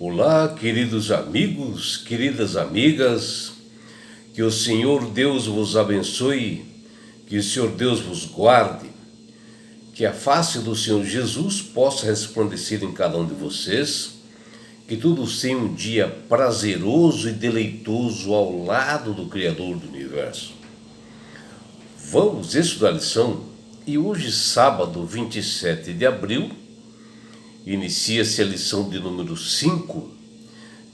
Olá, queridos amigos, queridas amigas, que o Senhor Deus vos abençoe, que o Senhor Deus vos guarde, que a face do Senhor Jesus possa resplandecer em cada um de vocês, que todos tenham um dia prazeroso e deleitoso ao lado do Criador do Universo. Vamos estudar a lição e hoje, sábado 27 de abril, inicia-se a lição de número 5,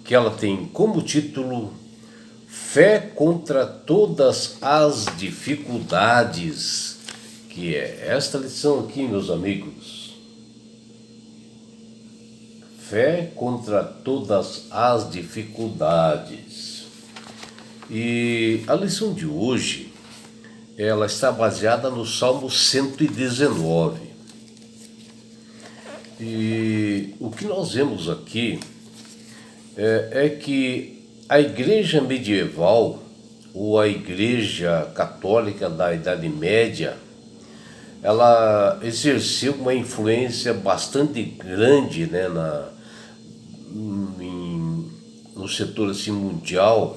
que ela tem como título Fé contra todas as dificuldades, que é esta lição aqui, meus amigos. Fé contra todas as dificuldades. E a lição de hoje, ela está baseada no Salmo 119. E o que nós vemos aqui é que a igreja medieval, ou a igreja católica da Idade Média, ela exerceu uma influência bastante grande, né, no setor assim, mundial,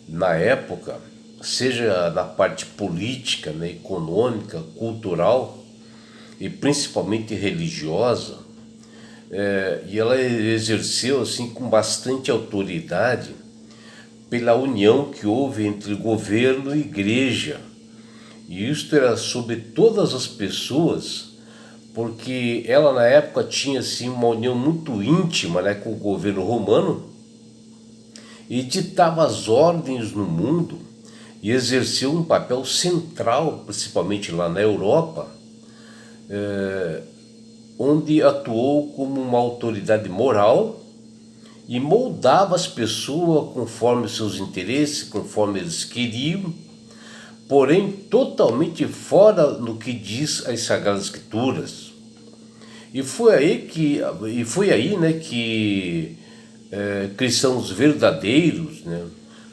na época, seja na parte política, né, econômica, cultural, e principalmente religiosa, e ela exerceu assim com bastante autoridade pela união que houve entre governo e igreja, e isto era sobre todas as pessoas, porque ela na época tinha assim uma união muito íntima, né, com o governo romano, e ditava as ordens no mundo e exerceu um papel central, principalmente lá na Europa, onde atuou como uma autoridade moral e moldava as pessoas conforme seus interesses, conforme eles queriam, porém totalmente fora do que diz as Sagradas Escrituras. E foi aí, né, que cristãos verdadeiros, né,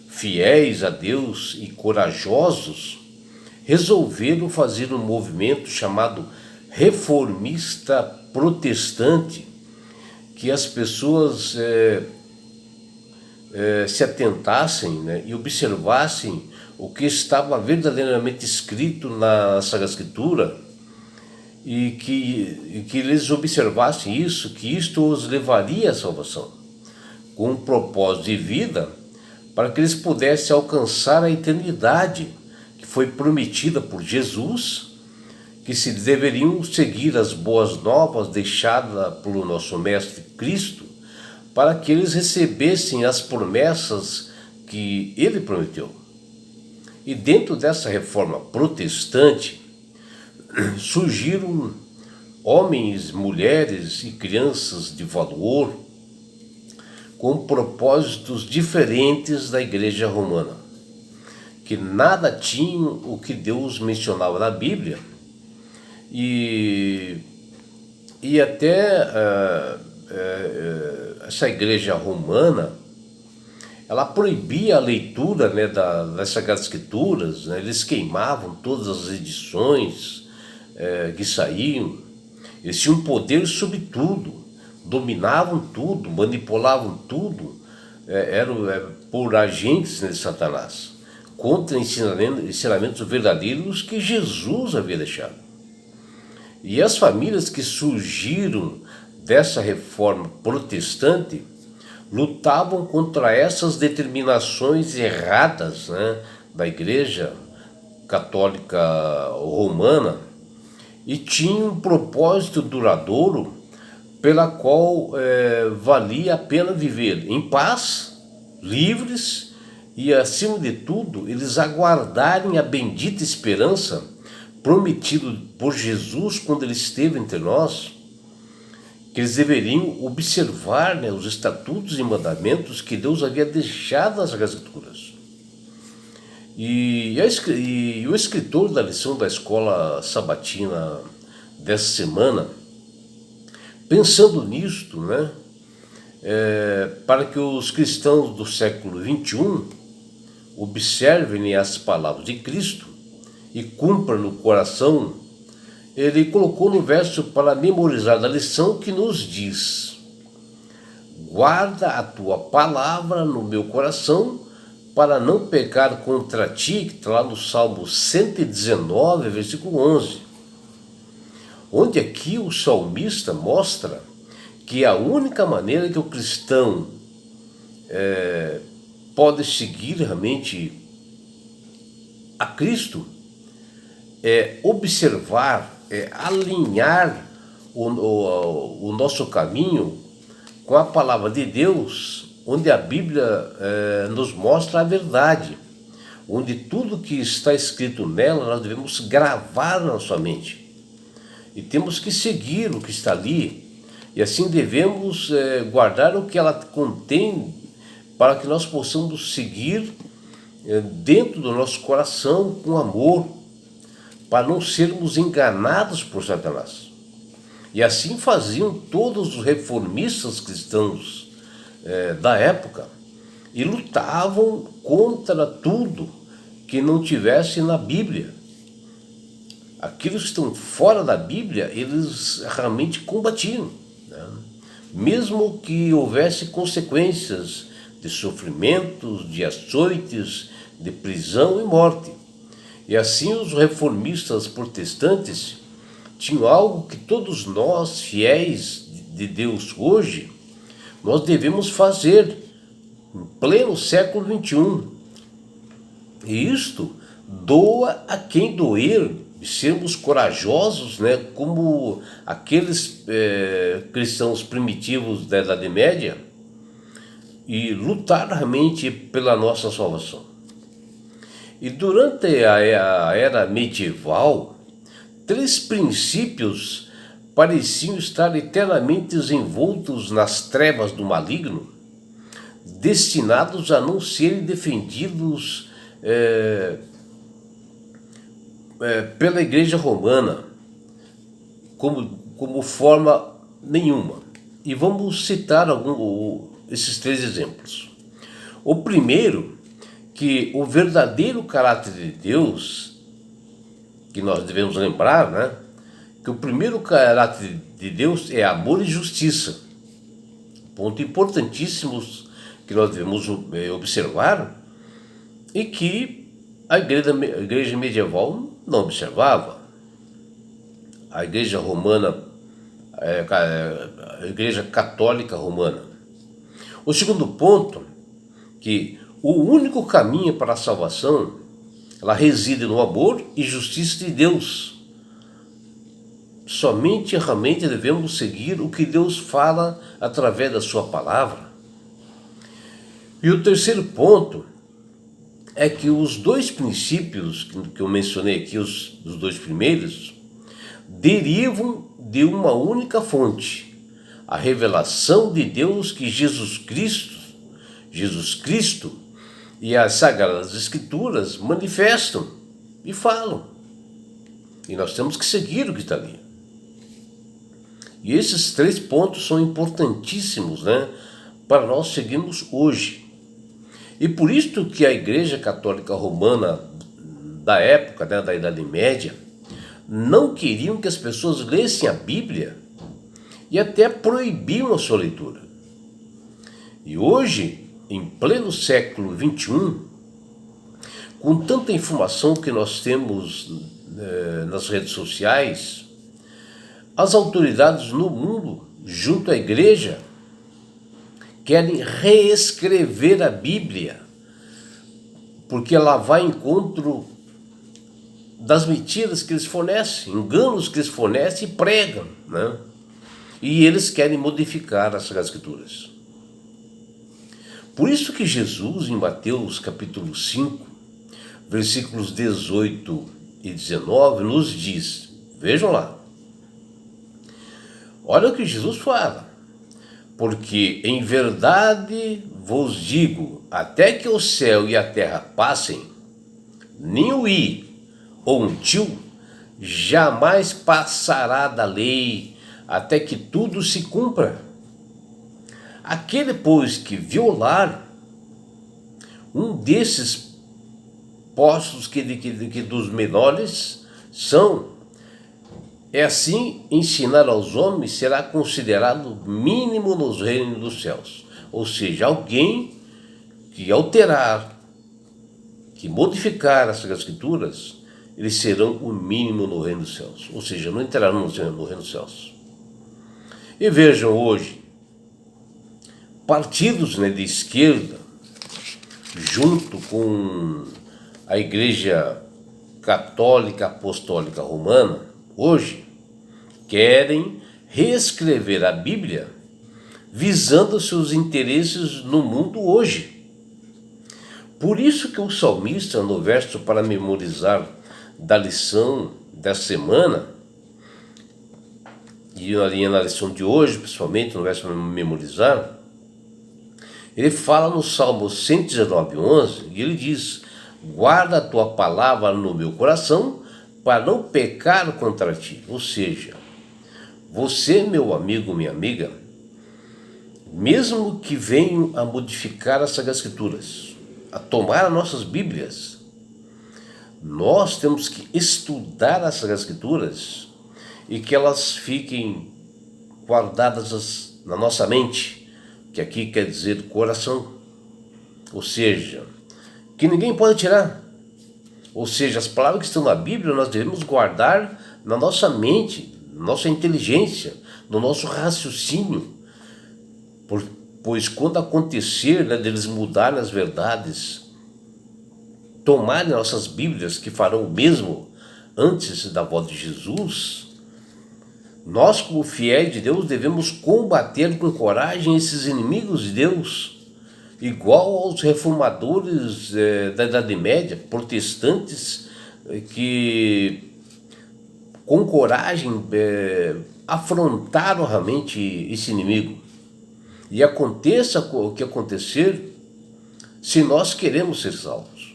fiéis a Deus e corajosos, resolveram fazer um movimento chamado reformista protestante, que as pessoas se atentassem, né, e observassem o que estava verdadeiramente escrito na Sagrada Escritura, e que eles observassem isso, que isto os levaria à salvação, com um propósito de vida, para que eles pudessem alcançar a eternidade que foi prometida por Jesus, que se deveriam seguir as boas novas deixadas pelo nosso Mestre Cristo, para que eles recebessem as promessas que ele prometeu. E dentro dessa reforma protestante, surgiram homens, mulheres e crianças de valor, com propósitos diferentes da igreja romana, que nada tinham o que Deus mencionava na Bíblia, e até essa igreja romana, ela proibia a leitura, né, das Sagradas Escrituras, né, eles queimavam todas as edições que saíam, eles tinham poder sobre tudo, dominavam tudo, manipulavam tudo, eram por agentes de Satanás, contra ensinamentos verdadeiros que Jesus havia deixado. E as famílias que surgiram dessa reforma protestante lutavam contra essas determinações erradas, né, da Igreja Católica Romana, e tinham um propósito duradouro pela qual valia a pena viver em paz, livres e, acima de tudo, eles aguardarem a bendita esperança prometido por Jesus quando ele esteve entre nós, que eles deveriam observar, né, os estatutos e mandamentos que Deus havia deixado nas Escrituras. E o escritor da lição da escola sabatina dessa semana, pensando nisto, né, para que os cristãos do século XXI observem as palavras de Cristo e cumpram no coração, ele colocou no verso para memorizar da lição que nos diz: guarda a tua palavra no meu coração, para não pecar contra ti, que está lá no Salmo 119, versículo 11. Onde aqui o salmista mostra que a única maneira que o cristão pode seguir realmente a Cristo é observar, alinhar o nosso caminho com a palavra de Deus, onde a Bíblia nos mostra a verdade, onde tudo que está escrito nela nós devemos gravar na nossa mente. E temos que seguir o que está ali, e assim devemos guardar o que ela contém, para que nós possamos seguir dentro do nosso coração com amor, para não sermos enganados por Satanás. E assim faziam todos os reformistas cristãos da época, e lutavam contra tudo que não tivesse na Bíblia. Aqueles que estão fora da Bíblia, eles realmente combatiam, né? Mesmo que houvesse consequências de sofrimentos, de açoites, de prisão e morte. E assim os reformistas protestantes tinham algo que todos nós, fiéis de Deus hoje, nós devemos fazer em pleno século XXI. E isto doa a quem doer, e sermos corajosos, né, como aqueles cristãos primitivos da Idade Média, e lutar realmente pela nossa salvação. E durante a era medieval, 3 princípios pareciam estar eternamente envoltos nas trevas do maligno, destinados a não serem defendidos pela Igreja Romana como forma nenhuma. E vamos citar esses 3 exemplos. O primeiro, que o verdadeiro caráter de Deus, que nós devemos lembrar, né? Que o primeiro caráter de Deus é amor e justiça. Ponto importantíssimo que nós devemos observar, e que a igreja medieval não observava. A igreja romana, a igreja católica romana. O segundo ponto, que o único caminho para a salvação, ela reside no amor e justiça de Deus. Somente e realmente devemos seguir o que Deus fala através da sua palavra. E o terceiro ponto é que os 2 princípios que eu mencionei aqui, os 2 primeiros, derivam de uma única fonte, a revelação de Deus que Jesus Cristo e as Sagradas Escrituras manifestam e falam. E nós temos que seguir o que está ali. E esses 3 pontos são importantíssimos, né, para nós seguirmos hoje. E por isso que a Igreja Católica Romana da época, né, da Idade Média, não queriam que as pessoas lessem a Bíblia e até proibiam a sua leitura. E hoje, em pleno século XXI, com tanta informação que nós temos nas redes sociais, as autoridades no mundo, junto à Igreja, querem reescrever a Bíblia, porque ela vai ao encontro das mentiras que eles fornecem, enganos que eles fornecem e pregam, né? E eles querem modificar as Sagradas Escrituras. Por isso que Jesus, em Mateus capítulo 5, versículos 18 e 19, nos diz, vejam lá, olha o que Jesus fala: porque em verdade vos digo, até que o céu e a terra passem, nem o i ou um tio jamais passará da lei, até que tudo se cumpra. Aquele, pois, que violar um desses postos que dos menores são, É assim, ensinar aos homens será considerado mínimo nos reinos dos céus. Ou seja, alguém que alterar, que modificar essas escrituras, eles serão o mínimo no reino dos céus. Ou seja, não entrarão no reino dos céus. E vejam hoje, partidos, de esquerda, junto com a Igreja Católica Apostólica Romana, hoje querem reescrever a Bíblia visando seus interesses no mundo hoje. Por isso que o salmista, no verso para memorizar da lição da semana, e na lição de hoje, principalmente no verso para memorizar, ele fala no Salmo 119:11, e ele diz: guarda a tua palavra no meu coração, para não pecar contra ti. Ou seja, você, meu amigo, minha amiga, mesmo que venham a modificar as Sagradas Escrituras, a tomar as nossas Bíblias, nós temos que estudar as Sagradas Escrituras e que elas fiquem guardadas na nossa mente, que aqui quer dizer coração, ou seja, que ninguém pode tirar. Ou seja, as palavras que estão na Bíblia nós devemos guardar na nossa mente, na nossa inteligência, no nosso raciocínio, pois quando acontecer deles mudarem as verdades, tomarem nossas Bíblias, que farão o mesmo antes da volta de Jesus, nós, como fiéis de Deus, devemos combater com coragem esses inimigos de Deus, igual aos reformadores da Idade Média, protestantes, que com coragem afrontaram realmente esse inimigo. E aconteça o que acontecer, se nós queremos ser salvos.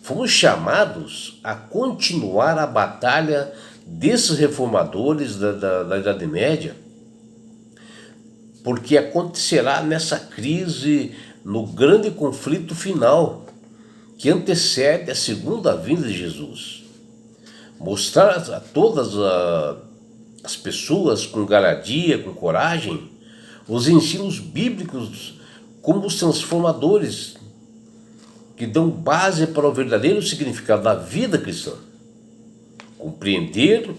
Fomos chamados a continuar a batalha desses reformadores da Idade Média, porque acontecerá nessa crise, no grande conflito final, que antecede a segunda vinda de Jesus. Mostrar a todas as pessoas com galadia, com coragem, os ensinos bíblicos como os transformadores, que dão base para o verdadeiro significado da vida cristã. Compreender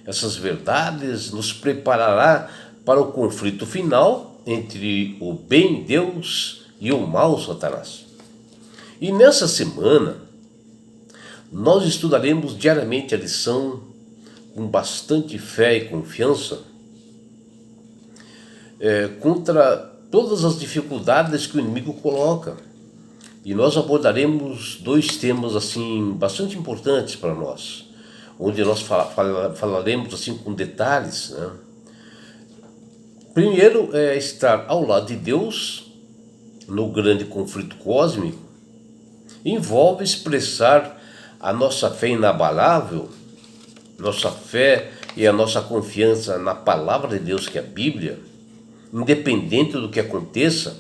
essas verdades nos preparará para o conflito final entre o bem Deus e o mal Satanás. E nessa semana, nós estudaremos diariamente a lição com bastante fé e confiança contra todas as dificuldades que o inimigo coloca. E nós abordaremos dois temas assim bastante importantes para nós, onde nós falaremos assim com detalhes, né? Primeiro é estar ao lado de Deus no grande conflito cósmico. Envolve expressar a nossa fé inabalável, nossa fé e a nossa confiança na palavra de Deus, que é a Bíblia, independente do que aconteça,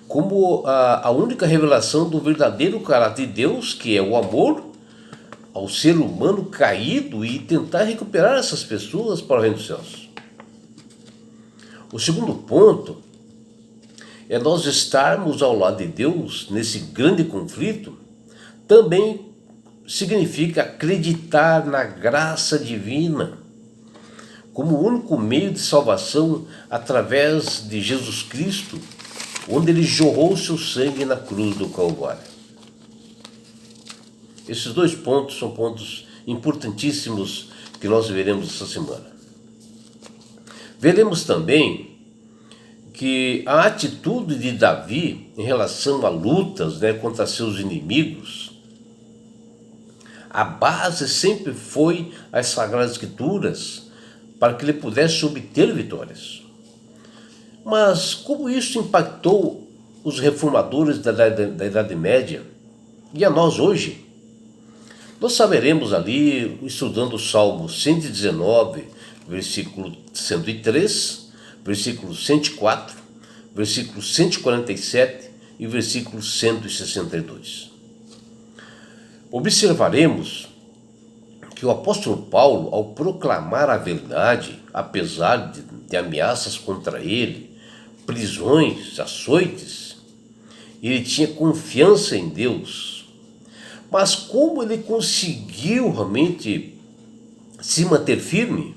como a única revelação do verdadeiro caráter de Deus, que é o amor ao ser humano caído, e tentar recuperar essas pessoas para o reino dos céus. O segundo ponto é nós estarmos ao lado de Deus nesse grande conflito. Também significa acreditar na graça divina como o único meio de salvação através de Jesus Cristo, onde ele jorrou seu sangue na cruz do Calvário. Esses dois pontos são pontos importantíssimos que nós veremos essa semana. Veremos também que a atitude de Davi em relação a lutas contra seus inimigos, a base sempre foi as Sagradas Escrituras, para que ele pudesse obter vitórias. Mas como isso impactou os reformadores da Idade Média e a nós hoje? Nós saberemos ali, estudando o Salmo 119, versículo 103, versículo 104, versículo 147 e versículo 162. Observaremos que o apóstolo Paulo, ao proclamar a verdade, apesar de ameaças contra ele, prisões, açoites, ele tinha confiança em Deus. Mas como ele conseguiu realmente se manter firme?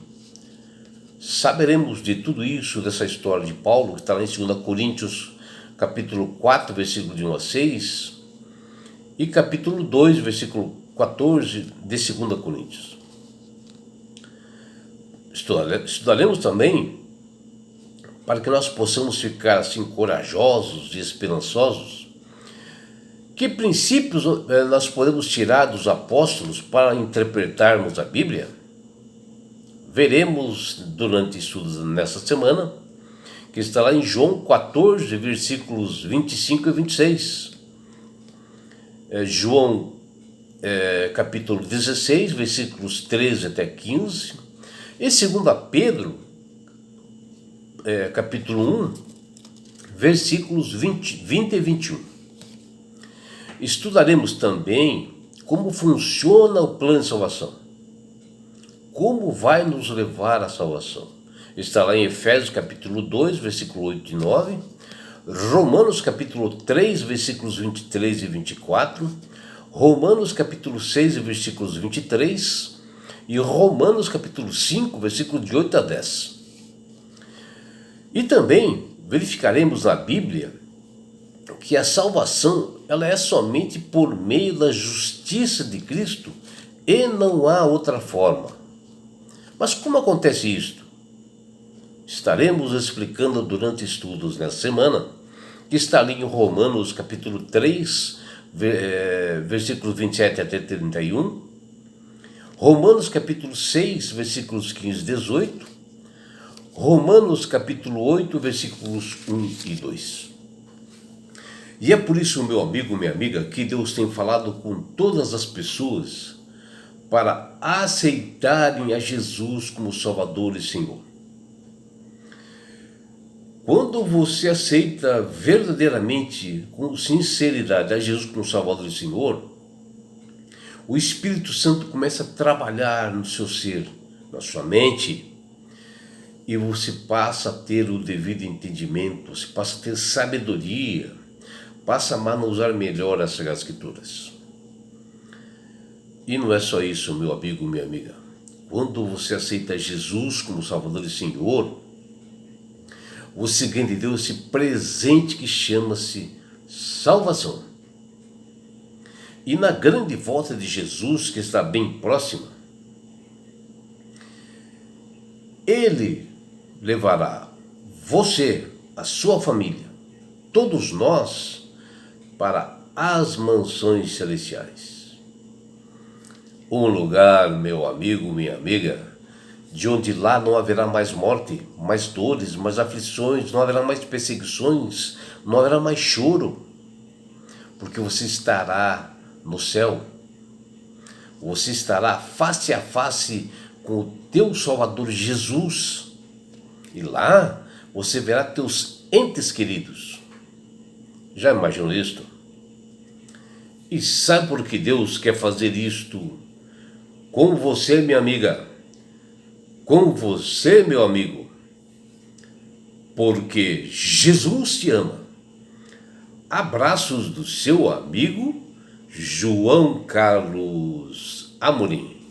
Saberemos de tudo isso, dessa história de Paulo, que está lá em 2 Coríntios, capítulo 4, versículo de 1 a 6, e capítulo 2, versículo 14 de 2 Coríntios. Estudaremos também para que nós possamos ficar assim corajosos e esperançosos. Que princípios nós podemos tirar dos apóstolos para interpretarmos a Bíblia? Veremos durante estudos nessa semana, que está lá em João 14, versículos 25 e 26. João capítulo 16, versículos 13 até 15. E 2 Pedro, capítulo 1, versículos 20 e 21. Estudaremos também como funciona o plano de salvação. Como vai nos levar à salvação? Está lá em Efésios capítulo 2, versículo 8 e 9, Romanos capítulo 3, versículos 23 e 24, Romanos capítulo 6, versículos 23 e Romanos capítulo 5, versículo de 8 a 10. E também verificaremos na Bíblia que a salvação ela é somente por meio da justiça de Cristo e não há outra forma. Mas como acontece isto? Estaremos explicando durante estudos nessa semana, que está ali em Romanos capítulo 3, versículos 27 até 31, Romanos capítulo 6, versículos 15 e 18, Romanos capítulo 8, versículos 1 e 2. E é por isso, meu amigo, minha amiga, que Deus tem falado com todas as pessoas para aceitarem a Jesus como Salvador e Senhor. Quando você aceita verdadeiramente, com sinceridade, a Jesus como Salvador e Senhor, o Espírito Santo começa a trabalhar no seu ser, na sua mente, e você passa a ter o devido entendimento, você passa a ter sabedoria, passa a manusear melhor as Escrituras. E não é só isso, meu amigo, minha amiga. Quando você aceita Jesus como Salvador e Senhor, você ganha de Deus esse presente que chama-se salvação. E na grande volta de Jesus, que está bem próxima, Ele levará você, a sua família, todos nós, para as mansões celestiais. Um lugar, meu amigo, minha amiga, de onde lá não haverá mais morte, mais dores, mais aflições, não haverá mais perseguições, não haverá mais choro, porque você estará no céu, você estará face a face com o teu Salvador Jesus, e lá você verá teus entes queridos. Já imaginou isto? E sabe por que Deus quer fazer isto com você, minha amiga? Com você, meu amigo? Porque Jesus te ama. Abraços do seu amigo João Carlos Amorim.